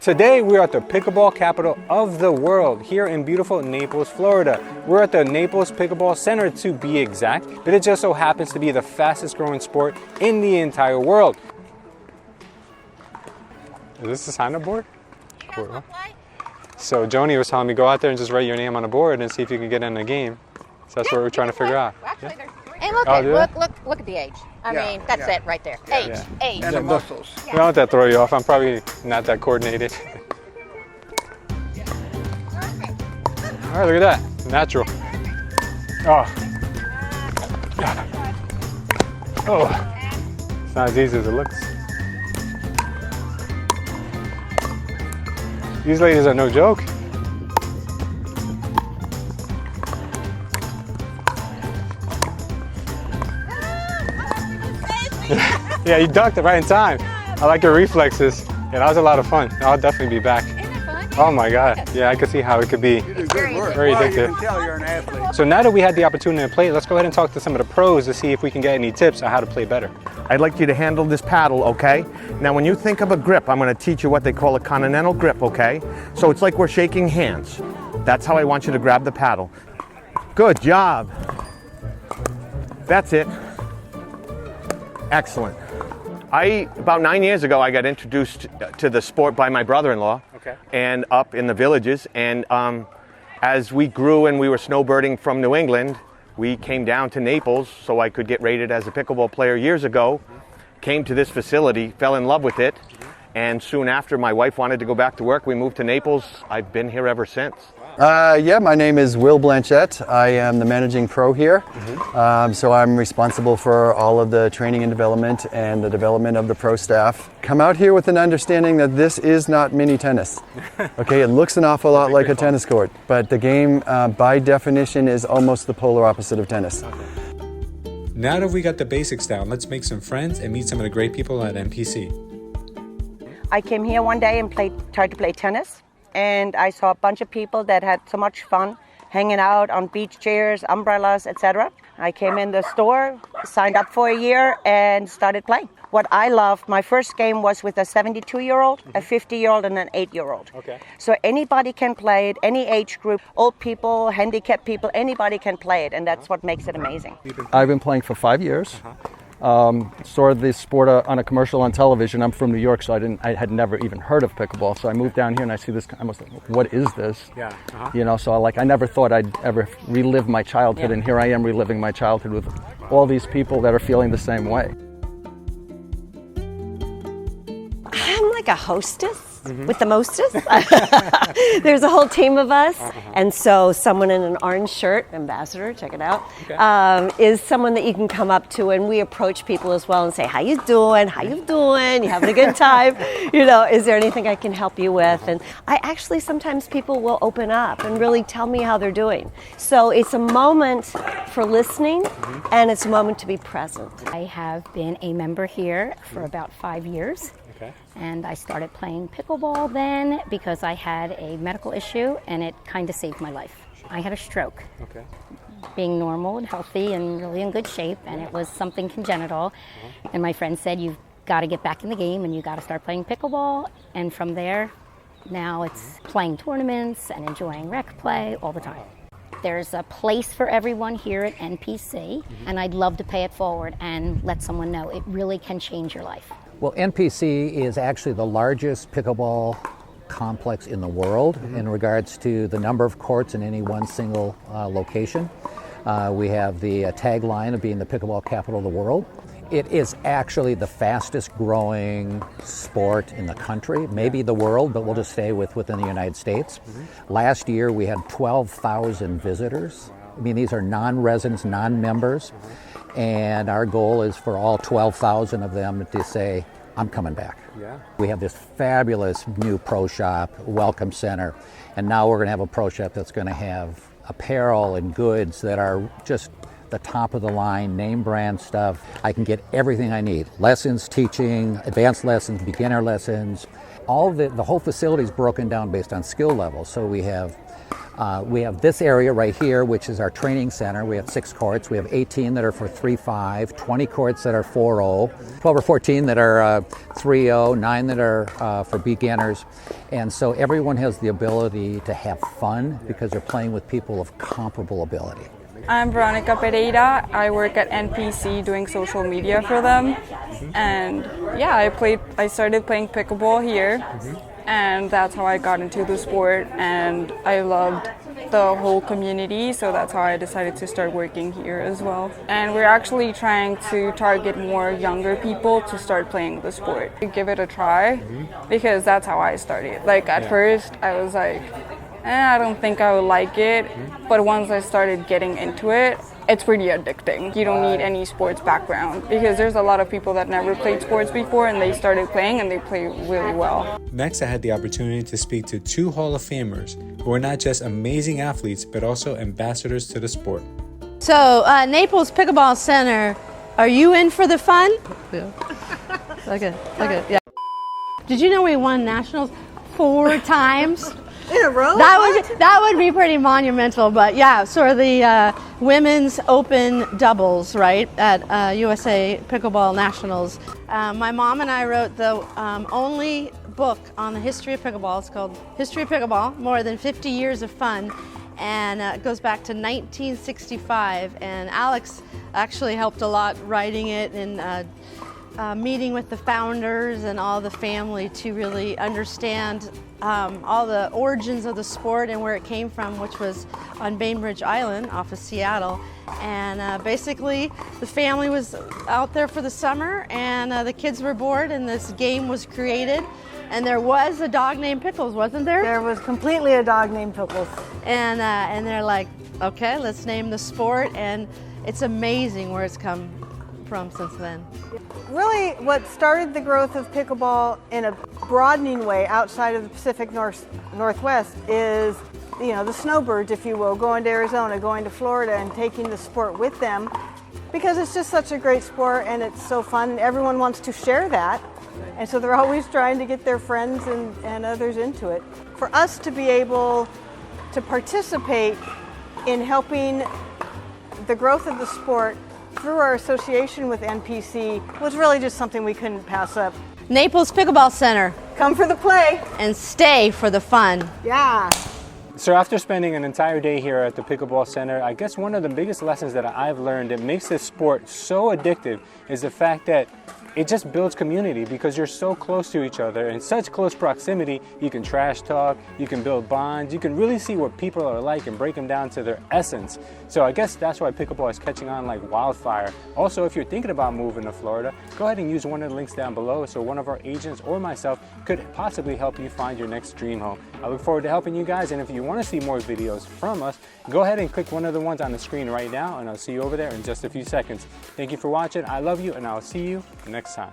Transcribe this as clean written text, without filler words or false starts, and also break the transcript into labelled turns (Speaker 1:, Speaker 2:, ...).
Speaker 1: Today we are at the pickleball capital of the world here in beautiful Naples, Florida. We're at the Naples Pickleball Center to be exact, but it just so happens to be the fastest growing sport in the entire world. Is this a sign-up board? Sure. So Joni was telling me go out there and just write your name on a board and see if you can get in a game. So that's what we're trying to figure out.
Speaker 2: Actually, there's three. And look at the age. I mean, that's it right there. Age.
Speaker 3: And the muscles.
Speaker 1: Don't let that throw you off. I'm probably not that coordinated. All right, look at that. Natural. Oh. It's not as easy as it looks. These ladies are no joke. Yeah, you ducked it right in time. I like your reflexes. Yeah, that was a lot of fun. I'll definitely be back.
Speaker 2: Isn't it fun?
Speaker 1: Oh my God. Yeah, I could see how it could be
Speaker 3: You do good work.
Speaker 1: very
Speaker 3: Well,
Speaker 1: addictive.
Speaker 3: you can tell you're an athlete.
Speaker 1: So now that we had the opportunity to play, let's go ahead and talk to some of the pros to see if we can get any tips on how to play better.
Speaker 4: I'd like you to handle this paddle, okay? Now when you think of a grip, I'm going to teach you what they call a continental grip, okay? So it's like we're shaking hands. That's how I want you to grab the paddle. Good job. That's it. Excellent. About 9 years ago, I got introduced to the sport by my brother-in-law.
Speaker 1: Okay.
Speaker 4: And up in the villages. And as we grew and we were snowbirding from New England, we came down to Naples so I could get rated as a pickleball player years ago. Came to this facility, fell in love with it. And soon after, my wife wanted to go back to work. We moved to Naples. I've been here ever since.
Speaker 5: Yeah, my name is Will Blanchette. I am the managing pro here. So I'm responsible for all of the training and development and the development of the pro staff. Come out here with an understanding that this is not mini tennis. Okay, it looks an awful lot like a tennis court, but the game by definition is almost the polar opposite of tennis.
Speaker 1: Now that we got the basics down, let's make some friends and meet some of the great people at NPC.
Speaker 6: I came here one day and tried to play tennis, and I saw a bunch of people that had so much fun hanging out on beach chairs, umbrellas, etc. I came in the store, signed up for a year, and started playing. What I loved, my first game was with a 72-year-old, a 50-year-old, and an 8-year-old.
Speaker 1: Okay.
Speaker 6: So anybody can play it, any age group, old people, handicapped people, anybody can play it, and that's what makes it amazing.
Speaker 7: I've been playing for 5 years. Saw this sport on a commercial on television. I'm from New York, so I had never even heard of pickleball. So I moved down here and I see this. I was like, what is this?
Speaker 1: Yeah.
Speaker 7: You know, so I never thought I'd ever relive my childhood, and here I am reliving my childhood with all these people that are feeling the same way.
Speaker 8: I'm like a hostess with the mostest. There's a whole team of us, and so someone in an orange shirt, ambassador, check it out, is someone that you can come up to, and we approach people as well and say, how you doing? How you doing? You having a good time? You know, is there anything I can help you with? And I actually, sometimes people will open up and really tell me how they're doing. So it's a moment for listening, and it's a moment to be present.
Speaker 9: I have been a member here for about 5 years.
Speaker 1: Okay.
Speaker 9: And I started playing pickleball then because I had a medical issue and it kind of saved my life. I had a stroke.
Speaker 1: Okay.
Speaker 9: Being normal and healthy and really in good shape, and it was something congenital. And my friend said, you've got to get back in the game and you got to start playing pickleball. And from there, now it's playing tournaments and enjoying rec play all the time. There's a place for everyone here at NPC, and I'd love to pay it forward and let someone know it really can change your life.
Speaker 10: Well, NPC is actually the largest pickleball complex in the world in regards to the number of courts in any one single location. We have the tagline of being the pickleball capital of the world. It is actually the fastest growing sport in the country, maybe the world, but we'll just stay within the United States. Last year we had 12,000 visitors. I mean, these are non-residents, non-members. And our goal is for all 12,000 of them to say, I'm coming back.
Speaker 1: Yeah.
Speaker 10: We have this fabulous new pro shop, welcome center, and now we're going to have a pro shop that's going to have apparel and goods that are just the top of the line, name brand stuff. I can get everything I need. Lessons, teaching, advanced lessons, beginner lessons. All of the whole facility is broken down based on skill levels. So we have We have this area right here, which is our training center. We have 6 courts. We have 18 that are for 3-5, 20 courts that are 4-0, 12 or 14 that are 3-0, 9 that are for beginners. And so everyone has the ability to have fun because they're playing with people of comparable ability.
Speaker 11: I'm Veronica Pereira. I work at NPC doing social media for them. And yeah, I started playing pickleball here. And that's how I got into the sport, and I loved the whole community, so that's how I decided to start working here as well. And we're actually trying to target more younger people to start playing the sport. Give it a try, because that's how I started. Like at first, I was like, I don't think I would like it, but once I started getting into it, it's pretty addicting. You don't need any sports background because there's a lot of people that never played sports before and they started playing and they play really well.
Speaker 1: Next, I had the opportunity to speak to 2 Hall of Famers who are not just amazing athletes, but also ambassadors to the sport.
Speaker 12: So, Naples Pickleball Center, are you in for the fun? Yeah. Okay, yeah. Did you know we won nationals 4 times?
Speaker 13: In a row?
Speaker 12: That would be pretty monumental, but yeah, sort of the women's open doubles, right, at USA Pickleball Nationals. My mom and I wrote the only book on the history of pickleball. It's called History of Pickleball, More Than 50 Years of Fun, and it goes back to 1965, and Alex actually helped a lot writing it and meeting with the founders and all the family to really understand all the origins of the sport and where it came from, which was on Bainbridge Island off of Seattle. And basically the family was out there for the summer and the kids were bored and this game was created. And there was a dog named Pickles, wasn't there?
Speaker 13: There was completely a dog named Pickles.
Speaker 12: And they're like, okay, let's name the sport. And it's amazing where it's come from since then.
Speaker 13: Really, what started the growth of pickleball in a broadening way outside of the Pacific Northwest is, you know, the snowbirds, if you will, going to Arizona, going to Florida and taking the sport with them because it's just such a great sport and it's so fun and everyone wants to share that. And so they're always trying to get their friends and others into it. For us to be able to participate in helping the growth of the sport through our association with NPC was really just something we couldn't pass up.
Speaker 12: Naples Pickleball Center.
Speaker 13: Come for the play.
Speaker 12: And stay for the fun.
Speaker 13: Yeah.
Speaker 1: So after spending an entire day here at the Pickleball Center, I guess one of the biggest lessons that I've learned that makes this sport so addictive is the fact that it just builds community because you're so close to each other in such close proximity. You can trash talk, you can build bonds, you can really see what people are like and break them down to their essence. So I guess that's why pickleball is catching on like wildfire. Also, if you're thinking about moving to Florida, go ahead and use one of the links down below so one of our agents or myself could possibly help you find your next dream home. I look forward to helping you guys, and if you want to see more videos from us, go ahead and click one of the ones on the screen right now, and I'll see you over there in just a few seconds. Thank you for watching. I love you, and I'll see you next time.